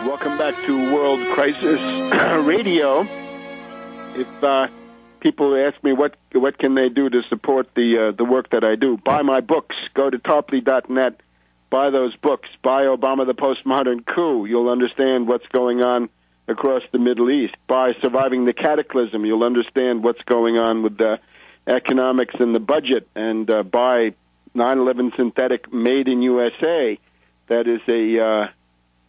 Welcome back to World Crisis Radio. If people ask me what can they do to support the work that I do, buy my books. Go to Tarpley.net, buy those books. Buy Obama, the Postmodern Coup. You'll understand what's going on across the Middle East. Buy Surviving the Cataclysm. You'll understand what's going on with the economics and the budget. And buy 9/11 Synthetic Made in USA. That is a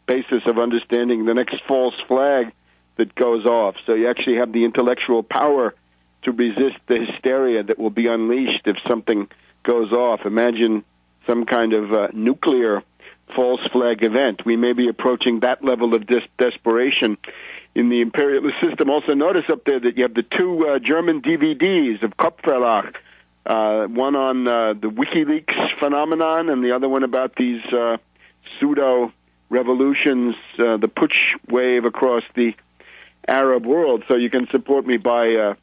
basis of understanding the next false flag that goes off. So you actually have the intellectual power to resist the hysteria that will be unleashed if something goes off. Imagine some kind of nuclear false flag event. We may be approaching that level of desperation in the imperialist system. Also notice up there that you have the two German DVDs of Kopfverlag, one on the WikiLeaks phenomenon and the other one about these pseudo revolutions, the putsch wave across the Arab world. So you can support me by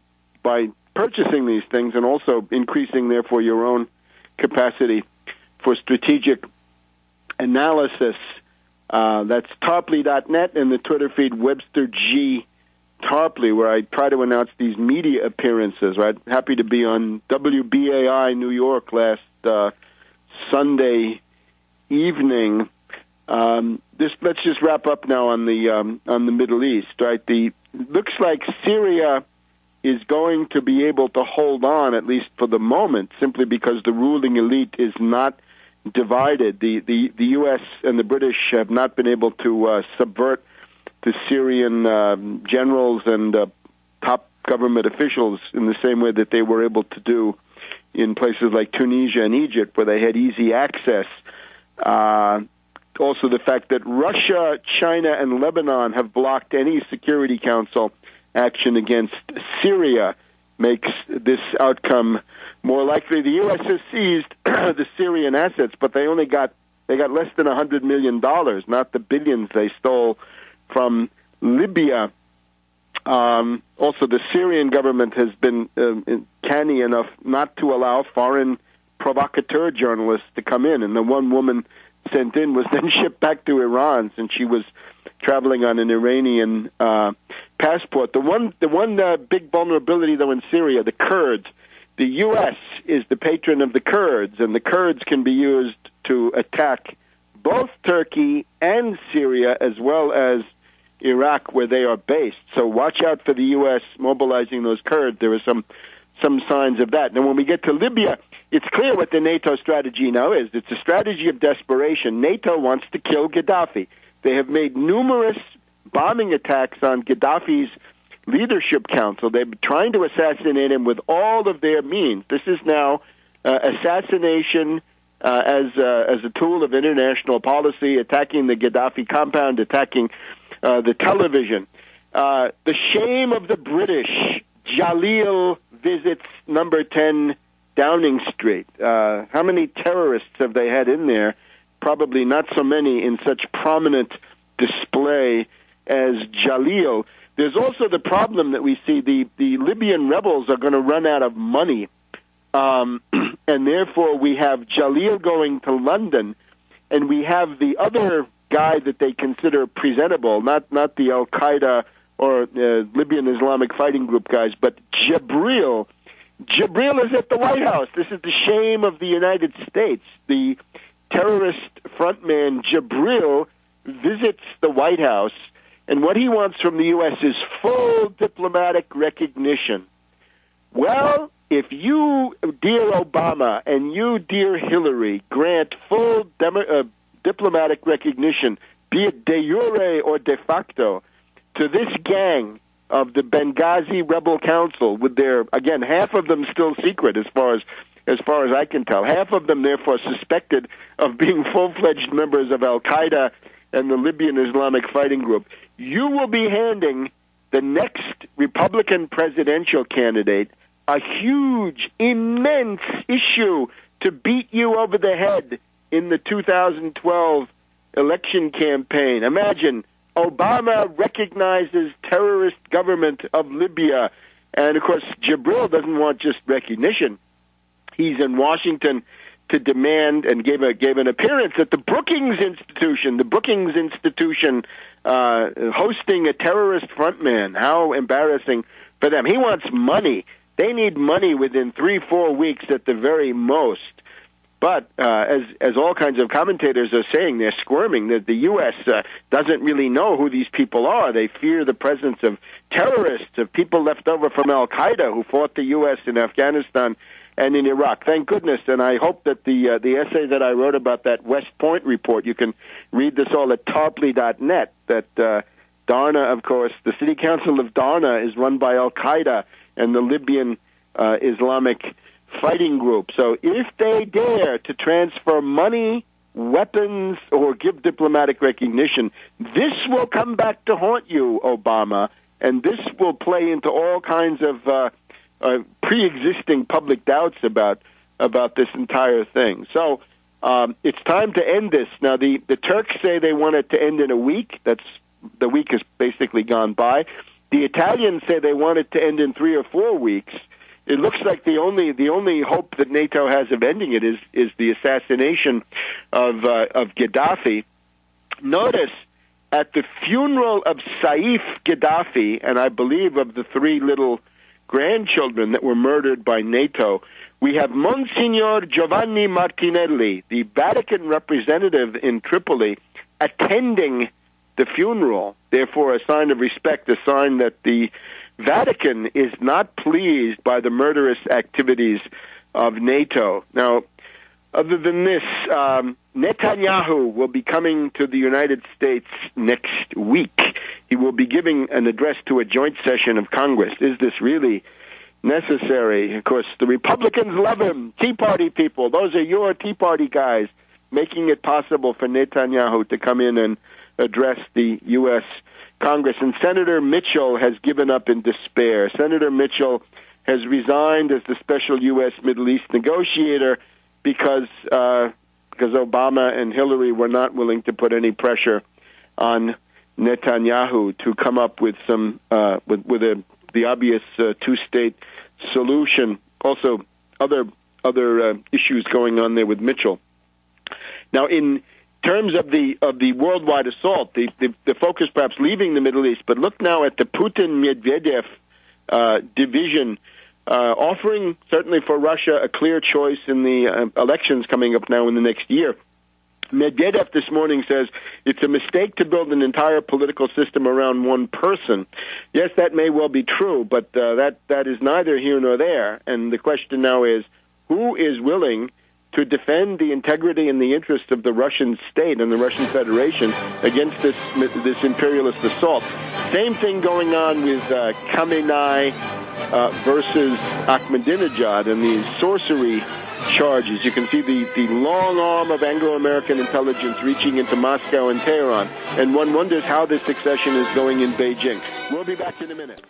purchasing these things and also increasing, therefore, your own capacity for strategic analysis. That's Tarpley.net and the Twitter feed Webster G. Tarpley, where I try to announce these media appearances. Right, happy to be on WBAI New York last Sunday evening. Let's just wrap up now on the Middle East. Right, looks like Syria is going to be able to hold on, at least for the moment, simply because the ruling elite is not divided. The U.S. and the British have not been able to subvert the Syrian generals and top government officials in the same way that they were able to do in places like Tunisia and Egypt, where they had easy access. Also, the fact that Russia, China, and Lebanon have blocked any Security Council action against Syria makes this outcome more likely. The U.S. has seized the Syrian assets, but they got less than $100 million, not the billions they stole from Libya. Also, the Syrian government has been canny enough not to allow foreign provocateur journalists to come in, and the one woman sent in was then shipped back to Iran since she was traveling on an Iranian passport. The one big vulnerability, though, in Syria, the Kurds. The U.S. is the patron of the Kurds, and the Kurds can be used to attack both Turkey and Syria, as well as Iraq, where they are based. So watch out for the U.S. mobilizing those Kurds. There are some signs of that. Now, when we get to Libya, it's clear what the NATO strategy now is. It's a strategy of desperation. NATO wants to kill Gaddafi. They have made numerous bombing attacks on Gaddafi's leadership council. They've been trying to assassinate him with all of their means. This is now assassination as a tool of international policy, attacking the Gaddafi compound, attacking the television. The shame of the British. Jalil visits number 10 Downing Street. How many terrorists have they had in there? Probably not so many in such prominent display as Jalil. There's also the problem that we see the Libyan rebels are going to run out of money, and therefore we have Jalil going to London, and we have the other guy that they consider presentable, not the Al-Qaeda or Libyan Islamic Fighting Group guys, but Jibril. Jibril is at the White House. This is the shame of the United States. The terrorist frontman Jibril visits the White House, and what he wants from the U.S. is full diplomatic recognition. Well, if you, dear Obama, and you, dear Hillary, grant full diplomatic recognition, be it de jure or de facto, to this gang of the Benghazi Rebel Council, with their, again, half of them still secret as far as I can tell, half of them therefore suspected of being full-fledged members of Al-Qaeda and the Libyan Islamic Fighting Group, you will be handing the next Republican presidential candidate a huge, immense issue to beat you over the head in the 2012 election campaign. Imagine Obama recognizes terrorist government of Libya, and of course Jibril doesn't want just recognition. He's in Washington to demand and gave an appearance at the Brookings Institution. The Brookings Institution hosting a terrorist frontman. How embarrassing for them. He wants money. They need money within 3-4 weeks at the very most. But as all kinds of commentators are saying, they're squirming that the U.S. Doesn't really know who these people are. They fear the presence of terrorists, of people left over from Al-Qaeda who fought the U.S. in Afghanistan and in Iraq. Thank goodness. And I hope that the essay that I wrote about that West Point report, you can read this all at tarpley.net, that Darna, of course, the city council of Darna is run by Al-Qaeda and the Libyan Islamic fighting group. So if they dare to transfer money, weapons, or give diplomatic recognition, this will come back to haunt you, Obama, and this will play into all kinds of pre-existing public doubts about this entire thing. So it's time to end this. Now, the Turks say they want it to end in a week. The week has basically gone by. The Italians say they want it to end in 3 or 4 weeks. It looks like the only hope that NATO has of ending it is the assassination of Gaddafi. Notice at the funeral of Saif Gaddafi, and I believe of the 3 little grandchildren that were murdered by NATO, we have Monsignor Giovanni Martinelli, the Vatican representative in Tripoli, attending the funeral. Therefore, a sign of respect, a sign that the Vatican is not pleased by the murderous activities of NATO. Now, other than this, Netanyahu will be coming to the United States next week. He will be giving an address to a joint session of Congress. Is this really necessary? Of course, the Republicans love him. Tea Party people, those are your Tea Party guys, making it possible for Netanyahu to come in and address the U.S. Congress. And Senator Mitchell has given up in despair. Senator Mitchell has resigned as the special U.S. Middle East negotiator because Obama and Hillary were not willing to put any pressure on Netanyahu to come up with some the obvious two-state solution. Also, other issues going on there with Mitchell. Now, in terms of the worldwide assault, the focus perhaps leaving the Middle East, but look now at the Putin-Medvedev division, offering certainly for Russia a clear choice in the elections coming up now in the next year. Medvedev this morning says it's a mistake to build an entire political system around one person. Yes, that may well be true, but that is neither here nor there. And the question now is, who is willing to defend the integrity and the interests of the Russian state and the Russian Federation against this imperialist assault? Same thing going on with Khamenei versus Ahmadinejad and these sorcery charges. You can see the long arm of Anglo-American intelligence reaching into Moscow and Tehran, and one wonders how this succession is going in Beijing. We'll be back in a minute.